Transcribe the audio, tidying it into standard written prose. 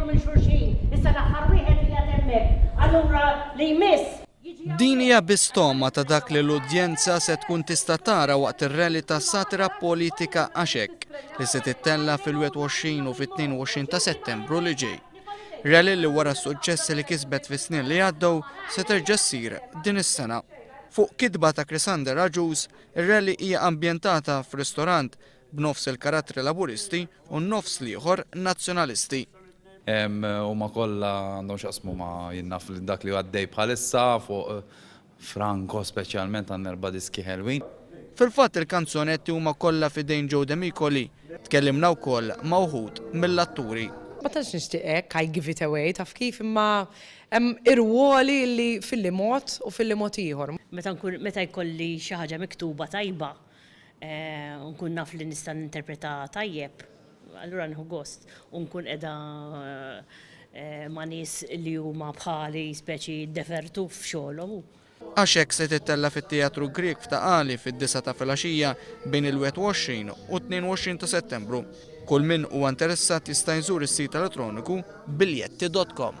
nifru minn xulxin, issa l-aħħar wieħed li qed hemmhekk. Allura li jmiss. Din hija bistoma ta' dak li l-udjenza se tkun tista' tara waqt ir-rally ta' satira politika għaxek li se tittella fil-21 u fit-22 ta' Settembru li ġej. Rally li wara s-suċċessi li kisbet fis-snin li għaddew se terġa' ssir din is-sena. Fuq kitba ta' Krisander Aġuż, ir-rally hija ambjentata f'ristorant b'nofs il-karattri laburisti u nofs l-ieħor nazzjonalisti. Huma kollha għandhom x'aqsmu ma' jinnaf li dak li għaddej bħalissa fuq Franco speċjalment għan erba' diski ħelwin. Fil-fatt il-kanzonetti huma kollha f'idejn Joe D'Amicoli. Tkellimna wkoll ma' wħud mill-atturi. Ma tantx nixtieq hekk I give it away taf kif imma hemm irwoli li fil-limot u fil-limot ieħor. Meta jkolli xi ħaġa miktuba tajba, nkun naf li nista' ninterpreta tajjeb. Allura nħu gost, unkun edha ma' nies li huma bħali speċi defertu f'xogħolhom. Għaxek se tittella fit-Teatru Grieg f'Taqali fid-9 ta' filgħaxija bejn il-21 u 22 ta' Settembru. Kull min huwa interessat jista' jżur is-sit elettroniku biljetti.com.